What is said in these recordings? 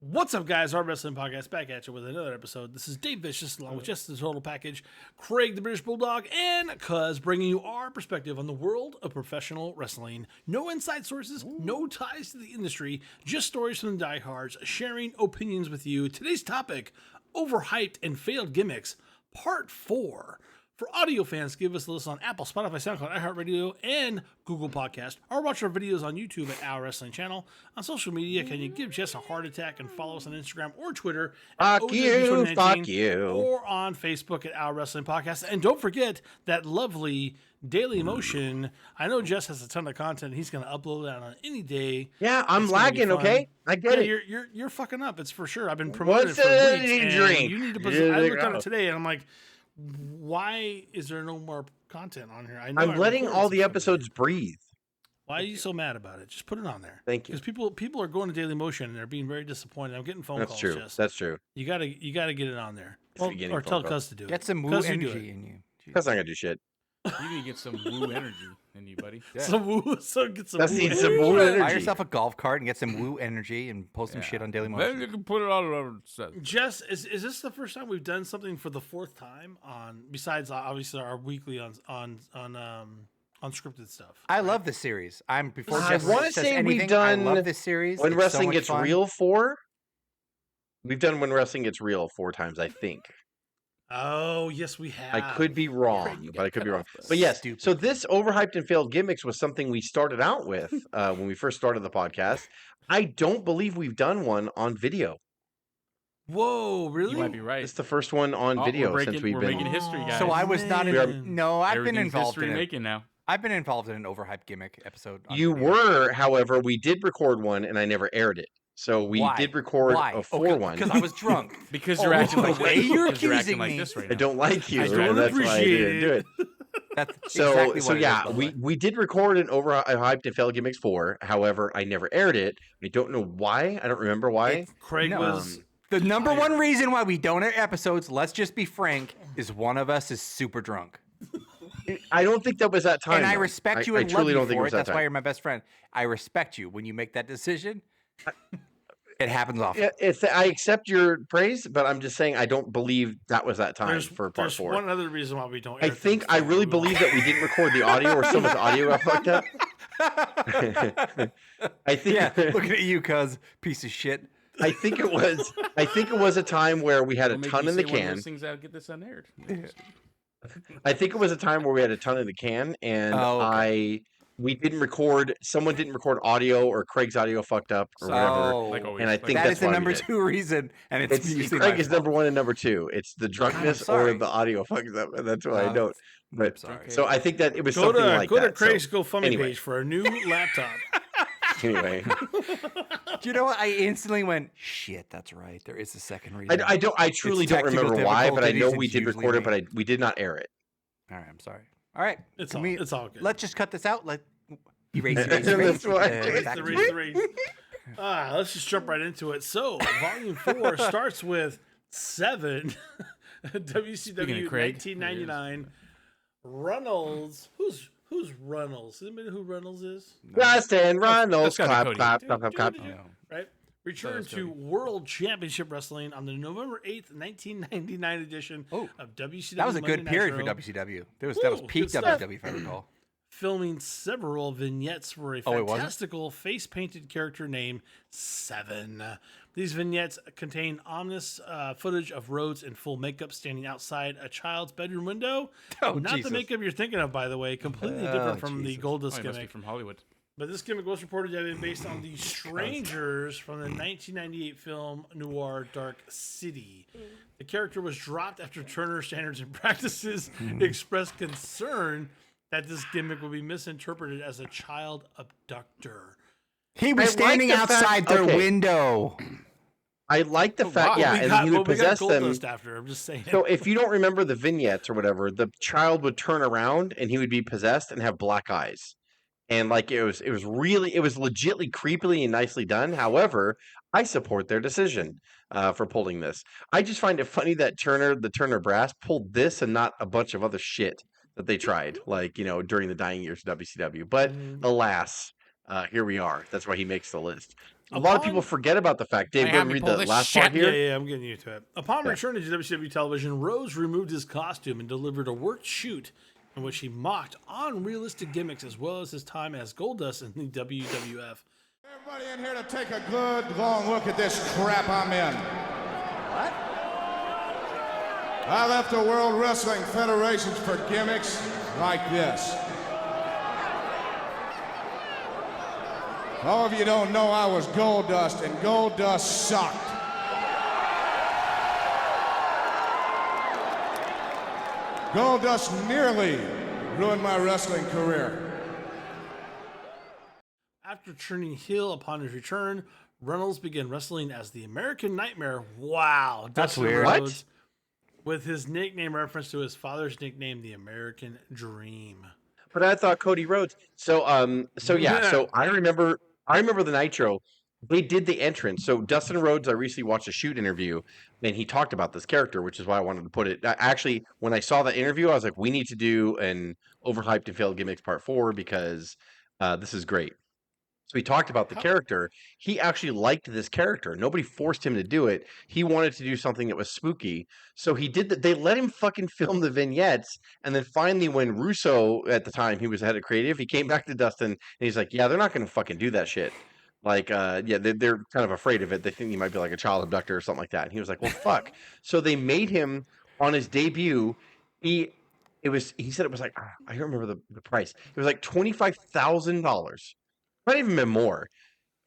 What's up, guys? Our Wrestling Podcast back at you with another episode. This is Dave Vicious, along with just the total package, Craig the British Bulldog, and Cuz, bringing you our perspective on the world of professional wrestling. No inside sources, no ties to the industry, just stories from the diehards, sharing opinions with you. Today's topic, overhyped and failed gimmicks, part 4. For audio fans, give us a listen on Apple, Spotify, SoundCloud, iHeartRadio, and Google Podcast. Or watch our videos on YouTube at Our Wrestling Channel. On social media, can you give Jess a heart attack and follow us on Instagram or Twitter at Fuck you. or on Facebook at Our Wrestling Podcast. And don't forget that lovely Daily Motion. I know Jess has a ton of content. He's going to upload that on any day. Yeah, I'm lagging. Okay, I get it. You're fucking up. It's for sure. I've been promoted for weeks. And you need to put. I looked on it today, and I'm like, why is there no more content on here? I'm letting all the episodes breathe. Why are you so mad about it? Just put it on there. Thank you. Because people are going to Daily Motion and they're being very disappointed. I'm getting phone calls. That's true. Just, That's true. You gotta get it on there. Well, or tell Cuz to do it. Get some woo energy in you. Cuz not gonna do shit. You need to get some woo energy in you, buddy. Yeah. Some woo. So get some. Let's woo need energy. some woo energy. Buy yourself a golf cart and get some woo energy and post some shit on Daily Motion. Then you can put it on. Jess, is this the first time we've done something for the 4th time on? Besides, obviously, our weekly on unscripted stuff. I love this series. Before I Jess wanna says say we've anything, done I love this series. When It's wrestling so much gets fun. real 4. We've done When Wrestling Gets Real 4 times, I think. Oh yes, we have. I could be wrong, but I could be wrong. But yes, Stupid. so this overhyped and failed gimmicks was something we started out with when we first started the podcast. I don't believe we've done one on video. Whoa, really? You might be right. It's the first one on video since we've we're been. making history, guys. So I was not Man. No, I've been Everything's involved history in it. making now. I've been involved in an overhyped gimmick episode. on You video. were, however, we did record one and I never aired it. So we Why? did record Why? a 4 one. Because I was drunk. Because Oh, you're acting the like way this. you're Because you're acting accusing like me. this right I now. don't like you, I and don't that's why I appreciate didn't do it. That's So exactly so what it yeah, is, by the way. we did record an overhyped and failed gimmicks 4. However, I never aired it. I don't know why. I don't remember why. It's- Craig No. was. The number tired. one reason why we don't air episodes, let's just be frank, is one of us is super drunk. I don't think that was that time. And I though. respect you I and truly love you don't think it for was it. that That's why time. you're my best friend. I respect you when you make that decision. It happens often. Yeah, I accept your praise, but I'm just saying I don't believe that was that time for part There's 4. one other reason why we don't. I air think things I before really we move on. believe that we didn't record the audio, or some of the audio got fucked up. I think. Yeah, looking at you, cuz piece of shit. I think it was. I think it was a time where we had a What made ton you in the say one of can. those things that'll get this unaired. I think it was a time where we had a ton in the can, and Oh, okay. we didn't record. Someone didn't record audio, or Craig's audio fucked up, or whatever. Oh, Like always. And I Like think that that's is the why we number did. 2 reason, and it's It's usually Craig my is fault. number 1 and number 2. It's the drunkenness or sorry. the audio fucks up, and that's why I Oh, don't. But sorry. so I think that it was Go something to like go that. to Craig's so, GoFundMe anyway. page for a new laptop. anyway, Do you know what? I instantly went, shit, that's right. There is a second reason. I truly It's don't technical remember why, but I know difficulties, we it's did usually record it, me. but we did not air it. All right, I'm sorry. All right. It's can all, we, it's all good. let's just cut this out. Erase. That's why. Erase back the to race, you. the race. Let's just jump right into it. So, Volume 4 starts with 7 WCW Craig, 1999. Runnals. Who's Runnals? Anybody know who Runnals is? Dustin Runnals, That's gotta clap, be clap, Cody. clap, clap, clap. Yeah. Right? Return that's to Cody. World Championship Wrestling on the November 8th, 1999 edition Oh, of WCW. That was a good Monday period for Nitro, WCW. That was Ooh, peak good stuff. WCW, if I recall. filming several vignettes for a Oh, it wasn't? fantastical face-painted character named Seven. These vignettes contain ominous footage of Rhodes in full makeup standing outside a child's bedroom window. Oh, Not Jesus. the makeup you're thinking of, by the way. Completely Oh, different from the Jesus. Goldust Oh, he must be gimmick. from Hollywood. But this gimmick was reported to have been based on the Strangers from the 1998 film noir Dark City. The character was dropped after Turner Standards and Practices expressed concern that this gimmick would be misinterpreted as a child abductor. He I was like standing the fact- outside their okay. window. I like the fact, wow. yeah, we and got, he but would we got possess them. Goldust after. I'm just saying. So if you don't remember the vignettes or whatever, the child would turn around and he would be possessed and have black eyes. And like it was legitly creepily and nicely done. However, I support their decision for pulling this. I just find it funny that the Turner Brass pulled this and not a bunch of other shit that they tried, like, during the dying years of WCW. But alas, here we are. That's why he makes the list. A lot of people forget about the fact. Dave, I go have and me read pull the this last shit. part here. Yeah, I'm getting used to it. Upon returning to WCW television, Rose removed his costume and delivered a worked shoot in which he mocked unrealistic gimmicks as well as his time as Goldust in the WWF. Everybody in here to take a good long look at this crap I'm in. What? I left the World Wrestling Federations for gimmicks like this. All of you don't know I was Goldust, and Goldust sucked. Goldust nearly ruined my wrestling career. After turning heel upon his return, Runnals began wrestling as the American Nightmare. Wow, That's Dustin weird. Rhodes, with his nickname reference to his father's nickname, the American Dream. But I thought Cody Rhodes. So I remember the Nitro. They did the entrance. So Dustin Rhodes, I recently watched a shoot interview, and he talked about this character, which is why I wanted to put it. Actually, when I saw that interview, I was like, we need to do an overhyped and failed gimmicks part 4 because this is great. So he talked about the character. He actually liked this character. Nobody forced him to do it. He wanted to do something that was spooky. So he did that. They let him fucking film the vignettes. And then finally, when Russo, at the time, he was head of creative, he came back to Dustin and he's like, yeah, they're not going to fucking do that shit. Like, they're kind of afraid of it. They think he might be like a child abductor or something like that. And he was like, well, fuck. So they made him on his debut. He said it was like, I don't remember the price. It was like $25,000. Not even been more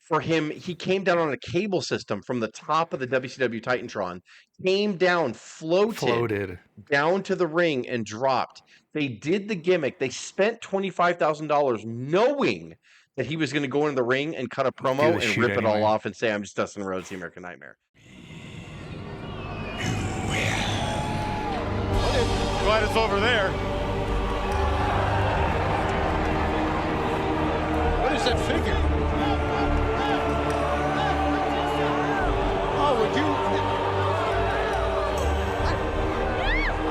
for him. He came down on a cable system from the top of the WCW Titantron, came down, floated down to the ring and dropped. They did the gimmick. They spent $25,000 knowing that he was going to go into the ring and cut a promo and rip it all off and say, I'm just Dustin Rhodes, the American Nightmare. Glad it's over there. What is that figure? Oh, would you?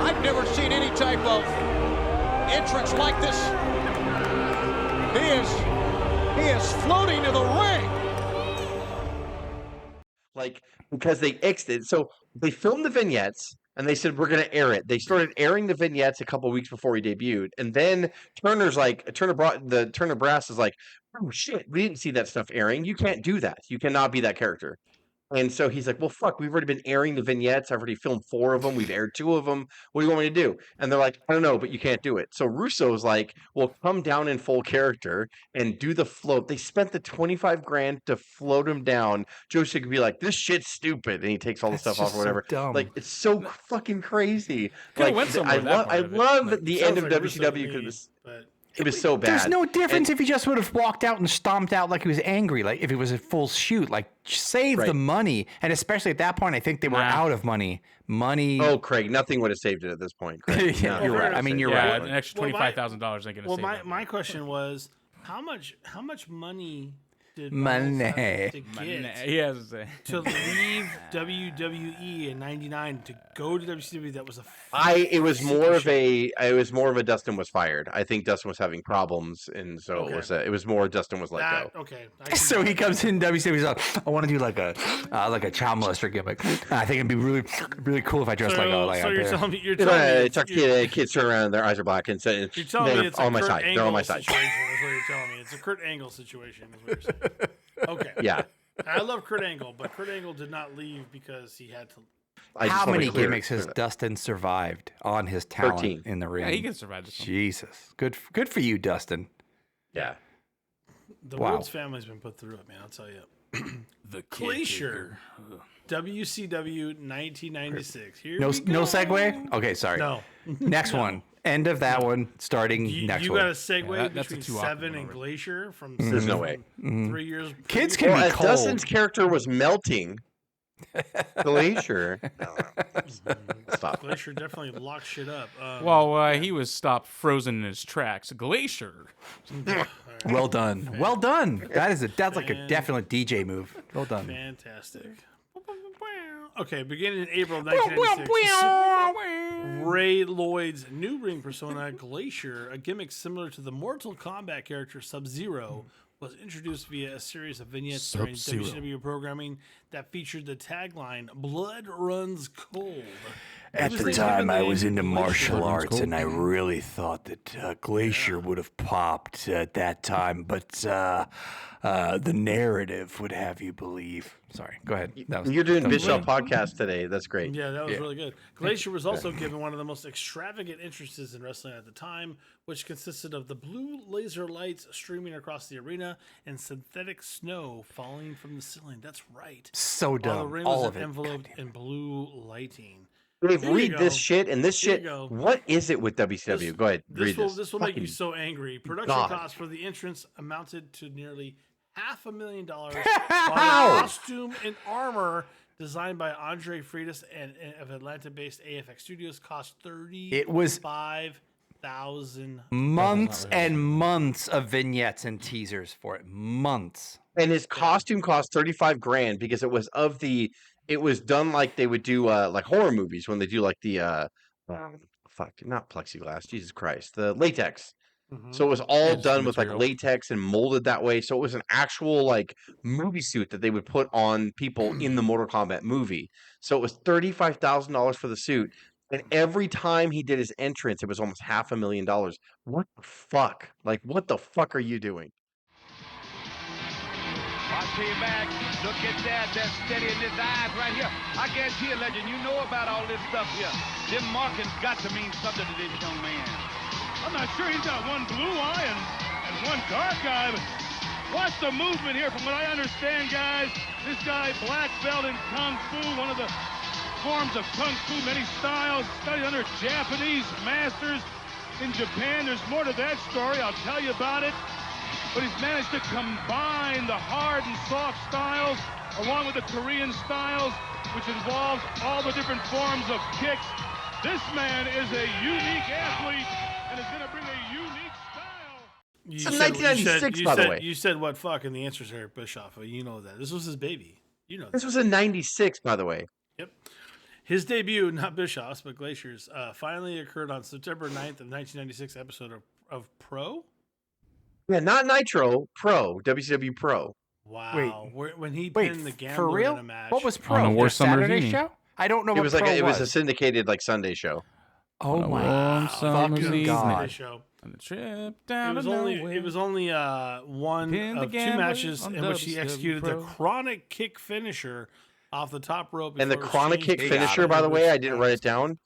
I've never seen any type of entrance like this. He is floating to the ring. Like, because they X'd it. So they filmed the vignettes and they said, we're going to air it. They started airing the vignettes a couple weeks before he debuted. And then Turner Brass is like, oh shit, we didn't see that stuff airing. You can't do that. You cannot be that character. And so he's like, well, fuck, we've already been airing the vignettes. I've already filmed 4 of them. We've aired 2 of them. What do you want me to do? And they're like, I don't know, but you can't do it. So Russo's like, well, come down in full character and do the float. They spent the $25,000 to float him down. Joe Sig could be like, this shit's stupid. And he takes all the stuff off or whatever. So like, it's so fucking crazy. Could've Like, went somewhere with that I part of it. love Like, the end of Sounds like Russo to WCW me, because but it was so bad. There's no difference And- if he just would have walked out and stomped out like he was angry, like if it was a full shoot, like save the Right. money. And especially at that point, I think they were out of money. Oh, Craig, nothing would have saved it at this point. Craig. Yeah, No. you're right. I mean, you're Yeah, right. an extra Well, $25,000 ain't gonna well, save that. my question was, how much money did Money. Runnels have to get He has to say. to leave WWE in '99 to go to WCW? That was It was more of a Dustin was fired. I think Dustin was having problems, and so it was more Dustin was let that go. okay. So he comes in WCW. He's like, I want to do like a child molester gimmick. I think it'd be really cool if I dressed like a so you're bear. telling me Kids turn around, their eyes are black, and say, you're telling me it's on a my Kurt side. They're Angle on my side. situation. Is what you're telling me. It's a Kurt Angle situation. Is what you're saying. Okay. Yeah. I love Kurt Angle, but Kurt Angle did not leave because he had to. How many gimmicks has Dustin survived on his talent 13. in the ring? Yeah, he can survive this one. Jesus, good for you, Dustin. Yeah. The Wow. Rhodes family's been put through it, man. I'll tell you. The Glacier. WCW 1996. Here No we go. no segue. Okay, sorry. No. Next one. End of that one. Starting next You one. got a segue that's a between two-op Seven one and already. Glacier from There's no way. 3 years. Kids previous? can Well, be as cold. Dustin's character was melting, Glacier. Stop. Glacier definitely locked shit up. Well, he was stopped frozen in his tracks. Glacier. Well done. Well done. That's like a definite DJ move. Well done. Fantastic. Okay, beginning in April of 1996, Ray Lloyd's new ring persona, Glacier, a gimmick similar to the Mortal Kombat character Sub-Zero, was introduced via a series of vignettes during WCW programming that featured the tagline "Blood Runs Cold." At the time, I was into martial arts, and I really thought that Glacier would have popped at that time, but the narrative would have you believe. Sorry, go ahead. You're doing Bischoff podcast today. That's great. Yeah, that was really good. Glacier was also given one of the most extravagant entrances in wrestling at the time, which consisted of the blue laser lights streaming across the arena and synthetic snow falling from the ceiling. That's right. So dumb. While the ring All was of it. enveloped in blue lighting. Dave, There you read this go. shit and this There you shit. go. What is it with WCW? Go ahead, read this. This will make you Fucking so angry. Production God. costs for the entrance amounted to nearly $500,000. While the costume and armor designed by Andre Freitas and of Atlanta-based AFX Studios cost $35,000. Months and months of vignettes and teasers for it. Months. And his costume cost $35,000 because it was of the. It was done like they would do like horror movies when they do like the not plexiglass, Jesus Christ, the latex. So it was all done with like latex and molded that way. So it was an actual like movie suit that they would put on people in the Mortal Kombat movie. So it was $35,000 for the suit. And every time he did his entrance, it was almost $500,000. What the fuck? Like, what the fuck are you doing? I'll tell you back. Look at that. That's steady in his eyes right here. I guarantee you, legend, you know about all this stuff here. Them markings got to mean something to this young man. I'm not sure he's got one blue eye and one dark eye, but watch the movement here. From what I understand, guys, this guy, black belt in Kung Fu, one of the forms of Kung Fu, many styles, studied under Japanese masters in Japan. There's more to that story. I'll tell you about it. But he's managed to combine the hard and soft styles along with the Korean styles, which involves all the different forms of kicks. This man is a unique athlete and is going to bring a unique style. It's in 1996, by the way. You said what fuck, and the answer's Eric Bischoff. You know that. This was his baby. You know that. This was in 96, by the way. Yep. His debut, not Bischoff's, but Glacier's, finally occurred on September 9th of 1996 episode of Pro. Yeah, not Nitro, Pro, WCW Pro. Wow. When he pinned the Gambler for real? in a match. What was On Pro? the The Worst Summer Saturday Evening. show? I don't know It what was Pro like it was a was. syndicated like Sunday show. Oh my Warm summer's fucking evening. God. show. On the trip It down was to only nowhere. it was only one Pinned the of two Gambler matches on in which he WCW executed the Pro. chronic kick finisher off the top rope. And the before chronic exchanging kick Big finisher, out by of the it. way, I didn't write it down.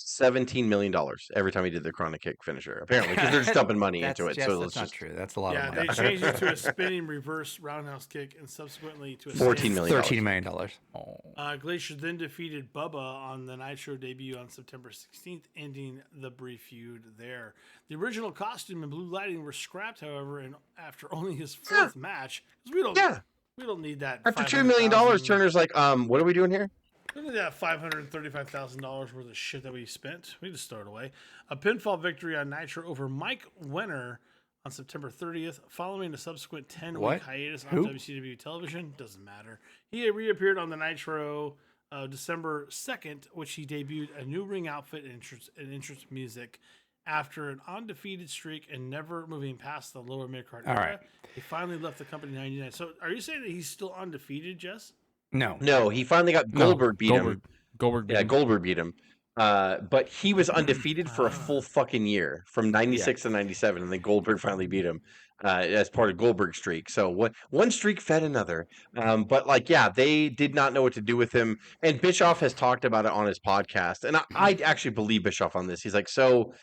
$17 million every time he did the chronic kick finisher, apparently, because they're just dumping money into it. Yes, So that's let's not just true. That's a lot Yeah, of they money. changed it to a spinning reverse roundhouse kick and subsequently to a 14 million. $13 million. Glacier then defeated Bubba on the Nitro debut on September 16th, ending the brief feud there. The original costume and blue lighting were scrapped, however, and after only his fourth match, because we don't need that. After $2 million, Turner's like, what are we doing here? Look at that $535,000 worth of shit that we spent. We just throw it away. A pinfall victory on Nitro over Mike Wenner on September 30th, following a subsequent 10-week What? hiatus on Who? WCW television. Doesn't matter. He reappeared on the Nitro December 2nd, which he debuted a new ring outfit and entrance music. After an undefeated streak and never moving past the lower mid-card All era, right. he finally left the company in 99. So are you saying that he's still undefeated, Jess? No. No, he finally got Goldberg beat him. Goldberg beat Yeah, him. Goldberg beat him. But he was undefeated for a full fucking year, from 96 to 97, and then Goldberg finally beat him as part of Goldberg's streak. So one streak fed another. But like, yeah, they did not know what to do with him. And Bischoff has talked about it on his podcast, and I actually believe Bischoff on this. He's like, so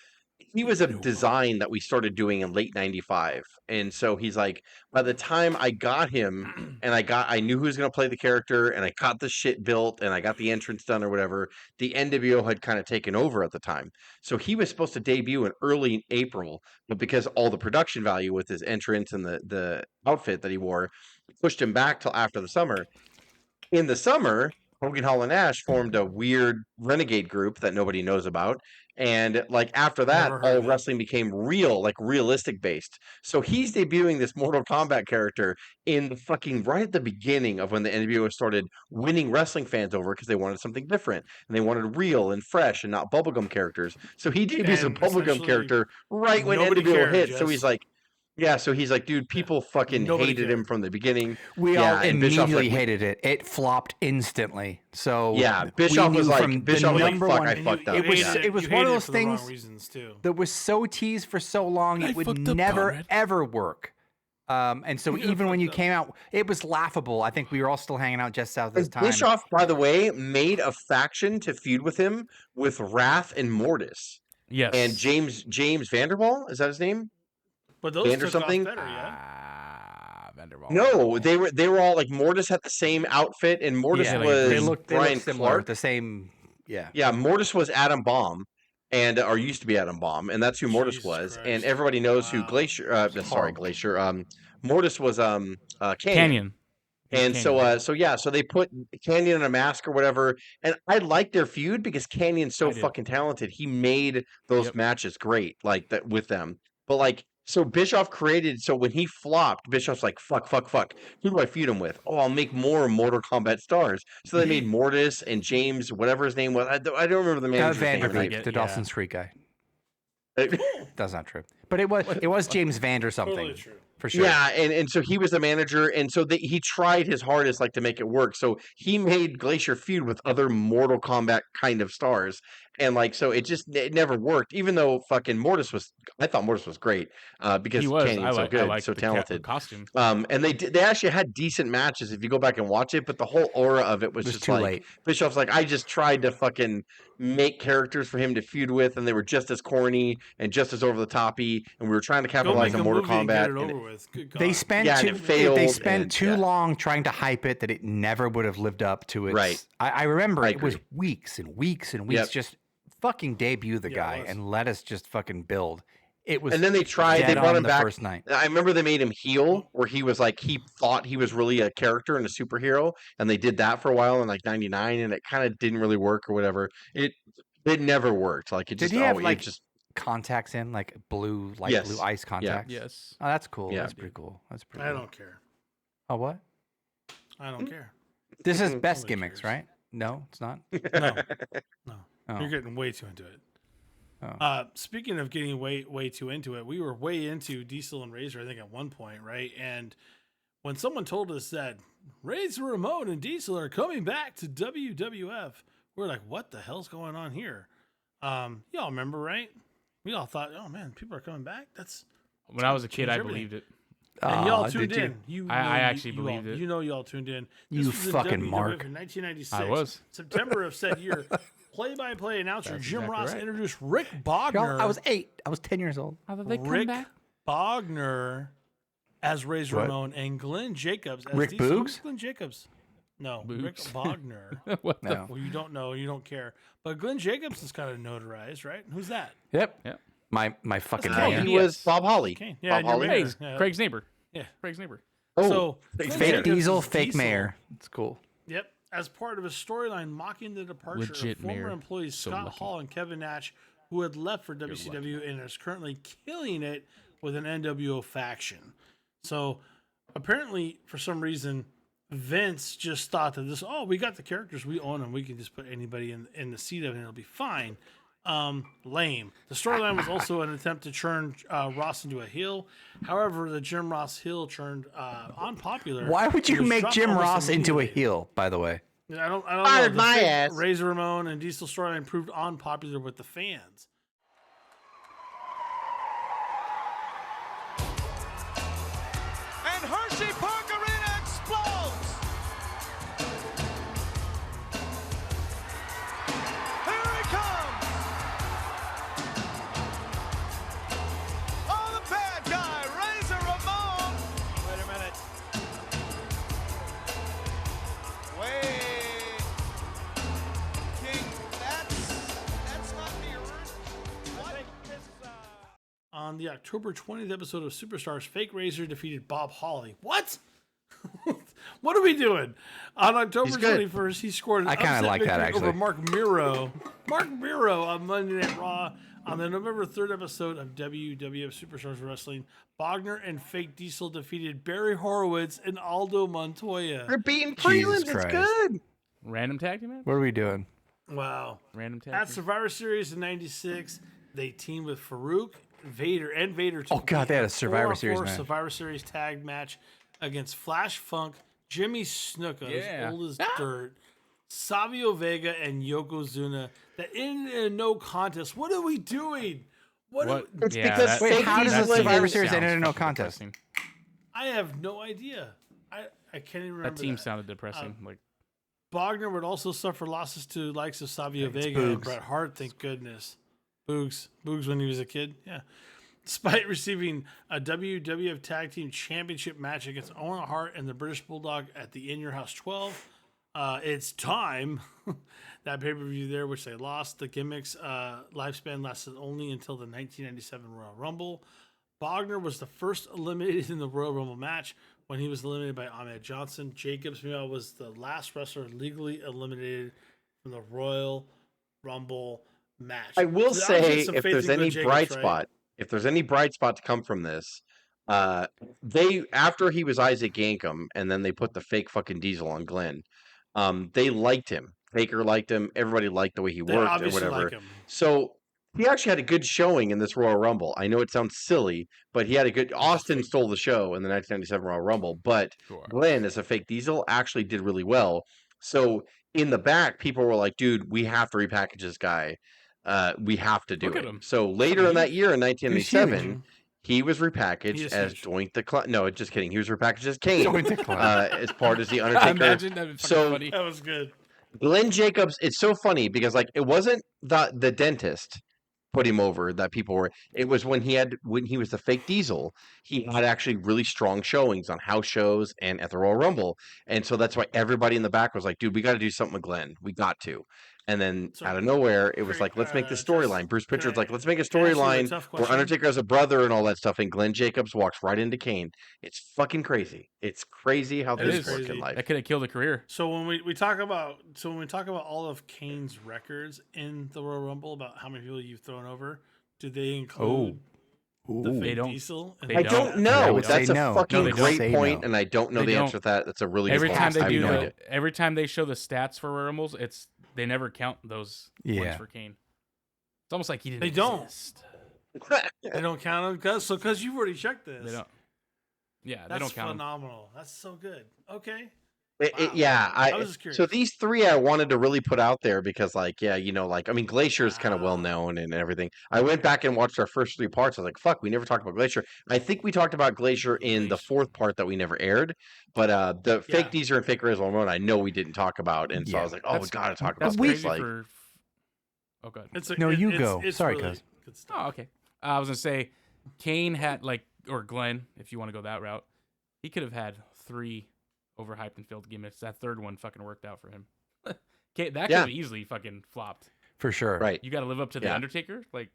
he was a design that we started doing in late 95. And so he's like, by the time I got him and I knew who was going to play the character and I got the shit built and I got the entrance done or whatever, the NWO had kind of taken over at the time. So he was supposed to debut in early April, but because all the production value with his entrance and the outfit that he wore pushed him back till after the summer. In the summer, Hogan, Hall, and Nash formed a weird renegade group that nobody knows about. And like after that, Never heard all of it. wrestling became real, like realistic based. So he's debuting this Mortal Kombat character in the fucking right at the beginning of when the NWO started winning wrestling fans over because they wanted something different and they wanted real and fresh and not bubblegum characters. So he debuts a And bubblegum essentially, character right when nobody NWO cared, hit. So Jess. he's like, Yeah, so he's like, dude, people fucking Nobody hated him cared. from the beginning. We Yeah, all and Bischoff's immediately like, hated it. It flopped instantly. So Yeah, we Bischoff was knew like, from Bischoff was like, number fuck, one, I And fucked you, up. you hated Yeah. it was you one of hated those for the wrong things reasons too. that was so teased for so long I it would fucked up, never Conrad. ever work. And so You even when you fucked up. came out, it was laughable. I think we were all still hanging out just south this And time. Bischoff, by the way, made a faction to feud with him with Wrath and Mortis. Yes. And James Vanderbilt, is that his name? But those Vander took something? off better, yeah. Vanderbilt. No, they were all like Mortis had the same outfit, and Mortis Yeah, was they looked Brian similar, Clark. the same. Yeah. Yeah, Mortis was Adam Bomb, and or used to be Adam Bomb, and that's who Mortis Jesus was. Christ. And everybody knows who Wow. Glacier. Sorry, horrible. Glacier. Mortis was Canyon. Canyon. He's And Canyon. so they put Canyon in a mask or whatever, and I like their feud because Canyon's so I did. fucking talented. He made those Yep. matches great, like that with them. But like, so Bischoff created. So when he flopped, Bischoff's like, fuck. Who do I feud him with? Oh, I'll make more Mortal Kombat stars. So they made Mortis and James, whatever his name was. I don't remember the manager's name. Vanderbeek, forget, the yeah. Dawson Street guy. That's not true, but it was James Vander something Totally true. for sure. Yeah, and so he was the manager, and so he tried his hardest like to make it work. So he made Glacier feud with other Mortal Kombat kind of stars, and like so it never worked. Even though fucking I thought Mortis was great because He was. Canyon's so good, liked so the talented. costume. And they actually had decent matches if you go back and watch it, but the whole aura of it was It was just too like late. Bischoff's like, I just tried to fucking make characters for him to feud with, and they were just as corny and just as over the toppy, and we were trying to Go capitalize make a on Mortal movie and Kombat. get it and over with. Good God. They spent Yeah, and too, it failed, they spent and- too yeah. long trying to hype it that it never would have lived up to its. Right. I remember I it was agree. weeks and weeks and weeks Yep. just fucking debut the Yeah, it guy was. and let us just fucking build. It was And then they tried. dead They brought on him the back. first night. I remember they made him heel, where he was like he thought he was really a character and a superhero, and they did that for a while in like '99, and it kind of didn't really work or whatever. It never worked. Like it Did just he have always, like it just contacts in like blue, light Yes. blue ice contacts? Yes. Oh, that's cool. Yeah. That's pretty cool. That's pretty. I cool. don't care. Oh, what? I don't care. This is best Nobody gimmicks, cares. right? No, it's not. No. No. Oh. You're getting way too into it. Oh. Speaking of getting way too into it, we were way into Diesel and Razor, I think, at one point, right? And when someone told us that Razor Ramon and Diesel are coming back to WWF, we were like, what the hell's going on here? Y'all remember, right? We all thought, oh man, people are coming back. That's When I was a kid, Change I everything. believed it. and y'all Aw, tuned did you? in. You I know actually you believed all, it. You know y'all tuned in. You was in fucking WWF Mark. In 1996, I was. September of said year. Play-by-play announcer That's Jim exactly Ross right. introduced Rick Y'all, Bogner. I was 8. I was 10 years old. How did they come Rick back? Bogner as Razor What? Ramon and Glenn Jacobs as Rick Diesel. Boogs? Who's Glenn Jacobs? No, Rick Boogs. Bogner. What the No. Well, you don't know, you don't care. But Glenn Jacobs is kind of notarized, right? Who's that? Yep. Yep. My fucking Kane. man. he was Bob Holly. Kane. Yeah, Bob and your Holly. mayor. Hey, he's Yeah. Craig's neighbor. Yeah. Craig's neighbor. Oh, So fake Glenn mayor. Fake Jacobs Diesel, is fake Diesel. mayor. It's cool. Yep. As part of a storyline mocking the departure Legit of former mayor. employees So Scott lucky. Hall and Kevin Nash, who had left for WCW and is currently killing it with an NWO faction. So apparently, for some reason, Vince just thought that we got the characters, we own them, we can just put anybody in the seat of it and it'll be fine. Lame. The storyline was also an attempt to turn Ross into a heel. However, the Jim Ross heel turned unpopular. Why would He you was make dropped Jim almost Ross into a immediately. heel, by the way? I don't Fired know. my The fake ass. Razor Ramon and Diesel storyline proved unpopular with the fans. And Hershey Park Arena explodes. Here he comes. Oh, the bad guy, Razor Ramon. Wait a minute. Wait. King, that's not the original. What is On the October 20th episode of Superstars, Fake Razor defeated Bob Holly. What? What are we doing? On October He's good. 21st, he scored an I kinda upset like that, victory over actually. Mark Miro. Mark Miro on Monday Night Raw on the November 3rd episode of WWF Superstars Wrestling. Bogner and Fake Diesel defeated Barry Horowitz and Aldo Montoya. They're beating prelims. It's Christ. good. Random tag team, man? What are we doing? Wow. Random tag At team? Survivor Series in 96, they teamed with Farouk Vader. Oh, God, they had a Survivor 4-on-4 Series match. Survivor Series tag match against Flash Funk, Jimmy Snuka, Yeah. who's old as dirt, Savio Vega, and Yokozuna. That ended in a no contest. What are we doing? What? It's Yeah, because that- Wait, fake how does diesel the Survivor is- Series end in a no fucking contest? depressing. I have no idea. I can't even remember That team sounded depressing. Like Bogner would also suffer losses to the likes of Savio Thanks, Vega and Boogs. Bret Hart, thank goodness. Boogs when he was a kid, yeah. Despite receiving a WWF Tag Team Championship match against Owen Hart and the British Bulldog at the In Your House 12, it's time. That pay-per-view there, which they lost. The Gimmicks lifespan lasted only until the 1997 Royal Rumble. Bogner was the first eliminated in the Royal Rumble match when he was eliminated by Ahmed Johnson. Jacobs, meanwhile, was the last wrestler legally eliminated from the Royal Rumble match. I will So obviously say, some if faith there's in Glenn any Jacobs, bright right? spot, to come from this, they after he was Isaac Yankem, and then they put the fake fucking Diesel on Glenn. They liked him. Baker liked him. Everybody liked the way he They worked or obviously whatever. like him. So he actually had a good showing in this Royal Rumble. I know it sounds silly, but he had a good. Austin stole the show in the 1997 Royal Rumble, but Sure. Glenn, as a fake Diesel, actually did really well. So in the back, people were like, "Dude, we have to repackage this guy. We have to do Look at it." him. So later in that year, in huge. 1997, he was He repackaged is as huge. Doink the Clown. No, just kidding. He was repackaged as Kane, Doink the Clown. as part as the Undertaker. Imagine that'd be fucking So- funny. That was good. Glenn Jacobs, it's so funny because like it wasn't the dentist put him over that people were. It was when he was the fake Diesel, he had actually really strong showings on house shows and at the Royal Rumble, and so that's why everybody in the back was like, "Dude, we got to do something with Glenn. We got to." And then So, out of nowhere, it was Craig, like, "Let's make this Justin, storyline." Bruce can Pritchard's I- like, "Let's make a can I ask you a storyline tough where question? Undertaker has a brother and all that stuff," and Glenn Jacobs walks right into Kane. It's fucking crazy. It's crazy how It things is work crazy. in life. That could have killed a career. So when we talk about all of Kane's records in the Royal Rumble about how many people you've thrown over, do they include the They fake don't. Diesel? They I don't. don't I know. would say That's a no. fucking No, they don't. great Say point, no. and I don't know They the don't. answer to that. That's a really Every good time point. they I do have no the, idea. every time they show the stats for Royal Rumbles, they never count those points Yeah. for Kane. It's almost like he didn't They don't. exist. They don't count them because you've already checked this. They don't. Yeah, they That's don't count 'em. phenomenal. That's so good. Okay. Yeah, I was just curious. so these three I wanted to really put out there because, like, yeah, I mean, Glacier is kind of well known and everything. I went back and watched our first three parts. I was like, fuck, we never talked about Glacier. I think we talked about Glacier in the fourth part that we never aired, but the Yeah. fake Deezer and fake Rizzo Ramon, I know we didn't talk about, and so I Yeah. was like, oh, we got to talk about That's this. crazy Like, for. Oh, good. No, you go. Sorry, really cuz. good stuff. Oh, okay. I was gonna say, Kane had or Glenn, if you want to go that route, he could have had 3 overhyped and failed gimmicks. That third one fucking worked out for him. That could Yeah. have easily fucking flopped. For sure. right. You got to live up to the Yeah. Undertaker. Like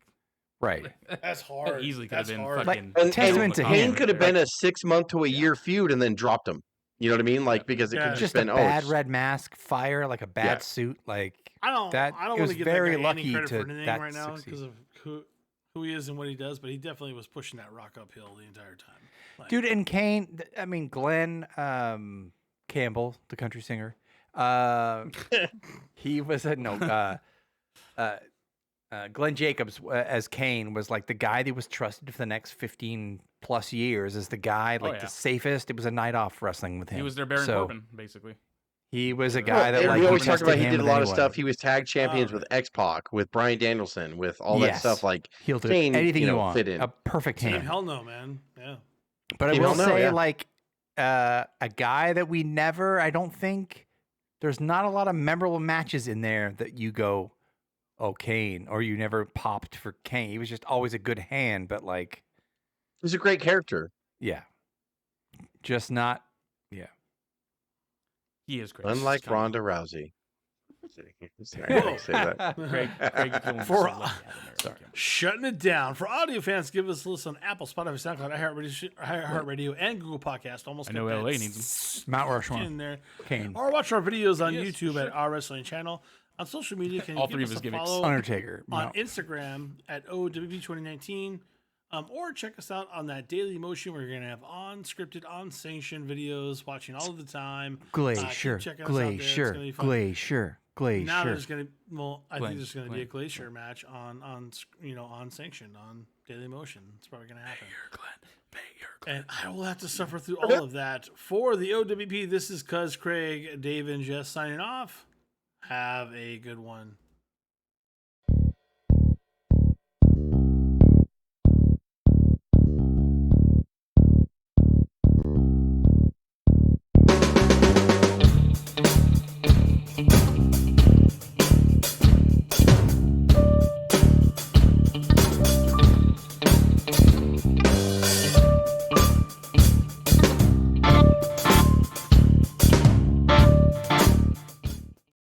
Right. That's hard. that easily could That's have been hard. fucking. And Testament to Kane him. could have been a 6 month to a year feud and then dropped him. You know what I mean? Like, because it Yeah. could have Just been a bad it's- red mask, fire, like a bad Yeah. suit. Like I don't that. want it to was give very that guy any lucky credit to for anything that right now succeed. because of who he is and what he does, but he definitely was pushing that rock uphill the entire time. Like, Dude, and Kane, I mean, Glenn Campbell, the country singer, he was Glenn Jacobs as Kane was like the guy that was trusted for the next 15 plus years as the guy, like yeah. the safest. It was a night off wrestling with him. He was their Baron So Corbin, basically. he was a Well, guy that and like we you always talk tested about he him did a with lot of anyone. stuff. He was tag champions Oh, with X-Pac, with Bryan Danielson, with all that Yes. stuff. Like, He'll do Kane, anything you you know, want. fit in. A perfect Team hand. Hell no, man. Yeah. But I Team will Hell No, say, yeah. like, a guy that we never, I don't think there's not a lot of memorable matches in there that you go, oh, Kane, or you never popped for Kane. He was just always a good hand, but like, He's a great character. yeah, just not, yeah. He is great. Unlike He's kinda- Ronda Rousey. Sorry, I didn't say that. Craig Gillen For- just loved having there. Sorry. Shutting it down. For audio fans, give us a listen on Apple, Spotify, SoundCloud, iHeartRadio, and Google Podcast. Almost I know got that LA needs Mount Rushmore. in there. Kane. Or watch our videos on Yes, YouTube sure. at Our Wrestling Channel. On social media, can you All give three us of his a gimmicks. follow Undertaker. on Mount- Instagram at O.W.P 2019, or check us out on that Daily Motion where you're going to have unscripted, unsanctioned videos watching all of the time. Glacier, keep checking us out there. It's gonna be Glacier, fun. Glacier, Glacier. Now there's gonna I Glenn, think there's gonna be a Glenn, Glacier match on sanctioned on Daily Motion. It's probably gonna happen. And I will have to suffer through all of that for the OWP. This is Cuz Craig, Dave, and Jess signing off. Have a good one.